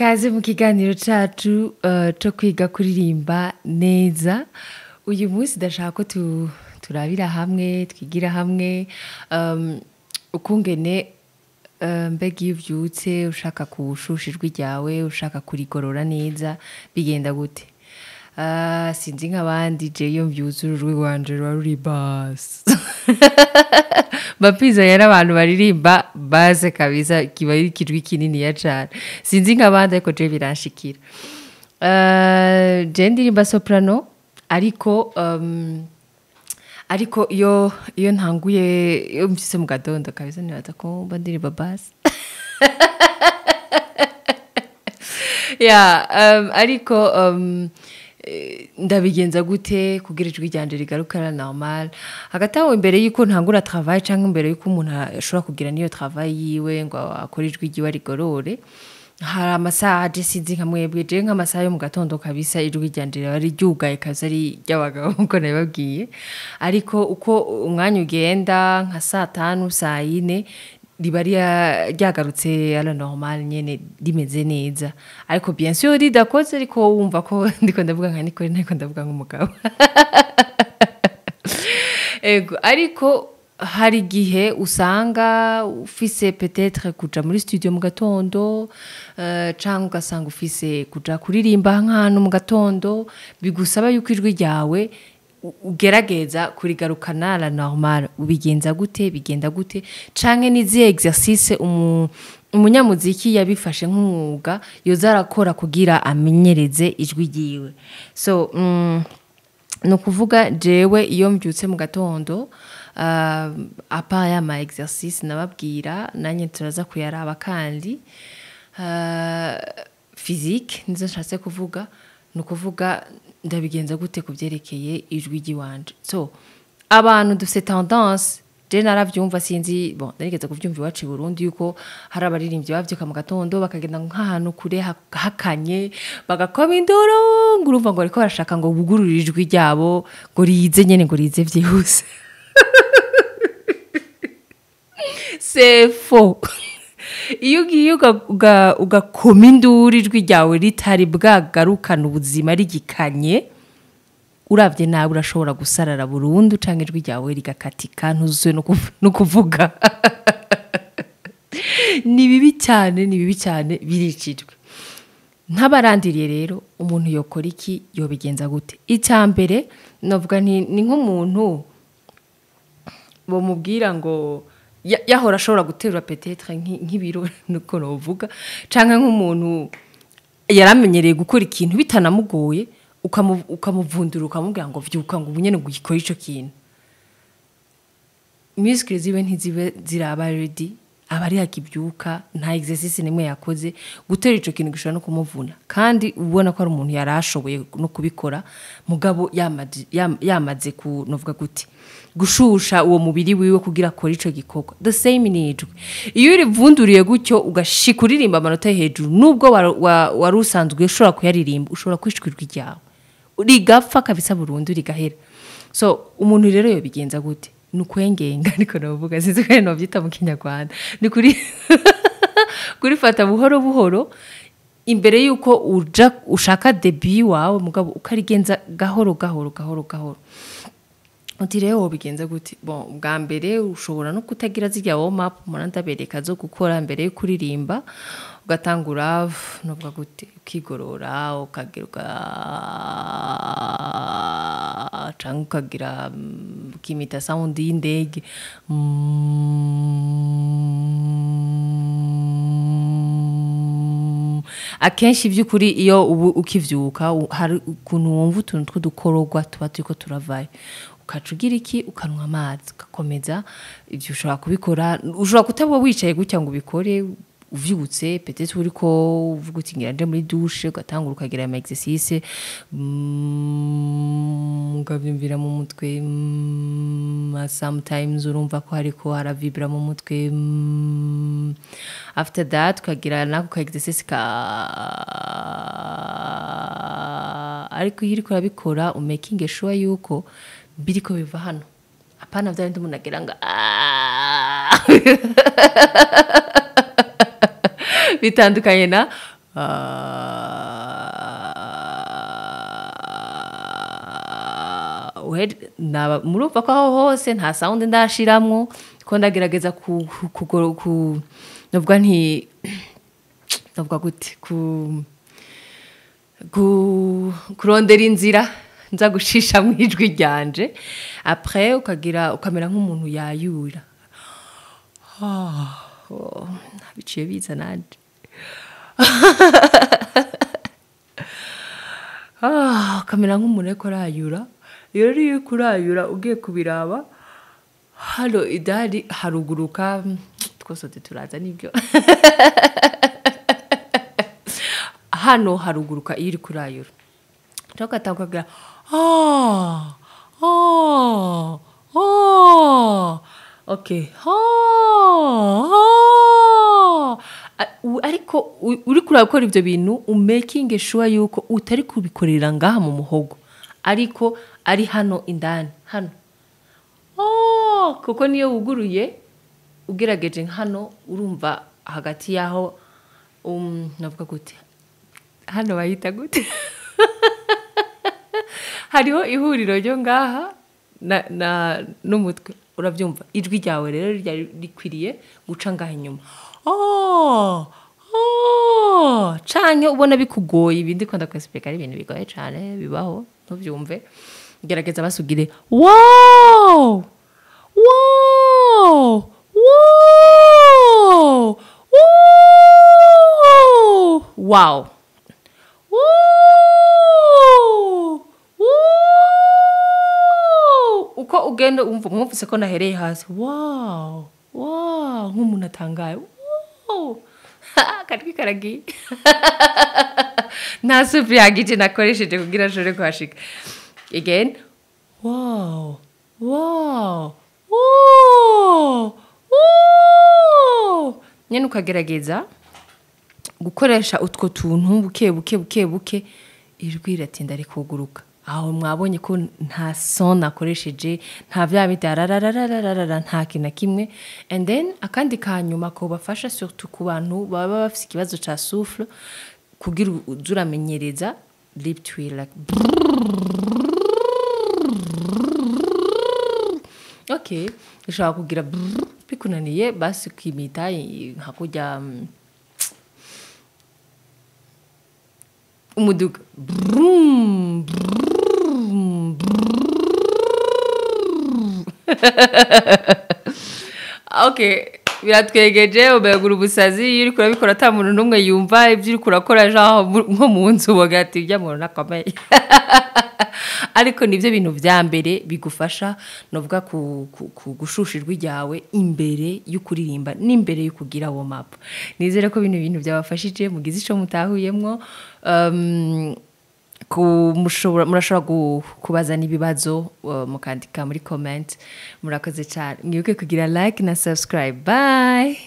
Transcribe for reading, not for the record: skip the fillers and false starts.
Kaze mu kiganiro cacu cyo kwiga kuririmba neza. Uyu munsi ndashaka ko turabira hamwe, twigira hamwe ukungene mbega iyo uvyutse ushaka kushusha ijwi ryawe, ushaka kurigorora neza, bigenda gute? Sinzi nk'abandi je iyo mvyutse urujwi rwanje ruba ruri bass. Bapiza yari abantu baririmba baze kabisa kiba ari ikijwi kinini ya cane. Sinzi nk'abandi ariko je biranshikira. Je ndirimba soprano ariko iyo ntanguye iyo mfise mu gatondo kabisa nibaza ko mba ndirimba bass. Ariko ndabigenza gute kugira ijwi ryanje rigarukana normal hagati aho imbere yuko ntangura travail canke imbere yuko umuntu ashobora kugira niyo travail yiwe ngo akore ijwi ryiwe rigorore hari amasaha je sinzi nka mwebwe je nk'amasaha yo mu gatondo kabisa ijwi ryanje riba ryugaye kaza ari ry'abagabo nkuko nabibabwiye ariko uko umwanya ugenda nka saa 5 saa 4 riba ryagarutse ala normal nyene rimeze neza ariko bien sûr ridakoze ariko wumva ko ndiko ndavuga nka niko niko ndavuga nk'umugabo ego ariko hari gihe usanga ufise peut-être kuja muri studio mu gatondo canke ugasanga ufise kuja kuririmba nk'ahantu mu gatondo bigusaba yuko ijwi ryawe ugerageza kurigarukana la normal ubigenza gute bigenda gute canke nizi exercice umunyamuziki yabifashe nk'umwuga yoza arakora kugira amenyereze ijwi ryiwe so no kuvuga jewe iyo mbyutse mu gatondo apa ya ma exercice nababwira nanye turaza kuyaraba kandi physique nizo nshatse kuvuga no kuvuga ndabigenza gute kuvyerekeye ijwi ryiwanje so abantu dufite tendance je naravyumva sinzi bon narigeze kuvyumva iwacu i Burundi yuko hari abaririmbyi bavyuka mu gatondo bakagenda nk'ahantu kure hakanye bagakoma induru ngurumva ngo ariko barashaka ngo bugurure ijwi ryabo ngo rize nyene ngo rize vyihuse c'est faux. Iyo ugiye ugakoma induru ijwi ryawe ritari bwagarukana ubuzima rigikanye uravye nawe urashobora gusarara burundu canke ijwi ryawe rigakatika ntuzwe no kuvuga ni bibi cyane biricijwe ntabarandiriye rero umuntu yokora iki yobigenza gute icambere novuga ni nk'umuntu bo mubwira ngo yahora ashobora guterura peut-être nk'ibiro nuko novuga canke nk'umuntu yaramenyereye gukora ikintu bitanamugoye ukamuvundura ukamubwira ngo vyuka ngo ubunyene gukora ico kintu muscles ziwe ntizibe ziraba ready abari hakibyuka nta exercice nimwe yakoze gutera ico kintu gishobora no kumuvuna kandi ubona ko ari umuntu yarashoboye no kubikora mugabo yamaze ku novuga gute gushusha uwo mubiri wiwe kugira akora ico gikorwa the same nijwe iyo urivunduriye gutyo ugashika uririmba amanota hejuru nubwo wari usanzwe ushobora kuyaririmba ushobora kwishikirwa ryawe rigapfa kabisa burundu rigahera so umuntu rero yo bigenza gute nukwengenga niko navuga sinzi ko no byita mu Kinyarwanda ni kuri fata buhoro imbere yuko ushaka debut wawe mugabo ukarigenza gahoro uti rero bigenza gute bon bwa mbere ushobora no kutagira zijya warm up murandabereka zo gukora mbere yo kuririmba ugatangura novuga gute ukigorora ukagiruka canke ukagira kimita sound y'indege akenshi by'ukuri iyo ukivyuka hari ukuntu wumva utuntu tw'udukorogwa tuba turiko turavayo ukacugira iki ukanwa amazi ugakomeza ibyo ushobora kubikora ushobora kutabwa wicaye gutya ngo ubikore uvyutse peut-être uriko uvuga uti ngira nje muri douche ugatangura ukagira ama exercice ukavyumvira mu mutwe sometimes urumva ko hariko haravibra mu mutwe after that ukagira nako exercice ariko iyo uriko urabikora making sure yuko biriko biva hano apana vyari umuntu agira ngo bitandukanye na murumva ko aho hose nta sound ndashiramwo ko ndagerageza novuga nti novuga gute kurondera inzira nza gushisha mu ijwi ryanje après ukamera nk'umuntu yayura biciye biza nanje ukamera nk'umuntu ariko arayura rero iyo kurayura ugiye kubiraba hano idari haruguruka twose turaza nibyo hano haruguruka iyo iri kurayura tukagira okay ariko uri kurakora ivyo bintu umaking sure yuko utari kubikorera ngaha mu muhogo ariko ari hano indani hano kuko niyo wuguruye ugerageje hano urumva hagati yaho navuga gute hano bayita gute hariho ihuriro ryo ngaha na n'umutwe uravyumva ijwi ryawe rero rikwiriye guca ngaha inyuma canke ubona bikugoye ibindi ko ndakwesipeka ari ibintu bigoye cane bibaho ntuvyumve gerageza basugire wow wow wow wow uko ugenda umvise ko nahereye hasi wow nk'umuntu atangaye katwi karagiye nta supu yagije nakoresheje kugira ashobore kuhashika again wow nyene ukagerageza gukoresha utwo tuntu buke ijwi riratinda rikuguruka aho mwabonye ko nta son nakoresheje nta vya bidararararara nta kintu kimwe and then akandi kanyuma ko bafasha surtout ku bantu baba bafite ikibazo ca souffle kugira uzuramenyereza lip twirl like okay ushaka kugira bikunaniye basi kwimita hakujya umuduga okay biratwegeje ubegura ubusazi iyo uri kurabikora ata muntu numwe yumva ibyo uri kurakora nko mu nzu bagati ibya muntu nakomeye ariko nivyo bintu vya mbere bigufasha novuga gushusha ijwi ryawe imbere y'ukuririmba n'imbere yo kugira warm up nizere ko bintu byabafashije mugize ico mutahuyemwo murashobora kubaza n'ibibazo mukandika muri comment murakoze cyane mwibuke kugira like na subscribe bye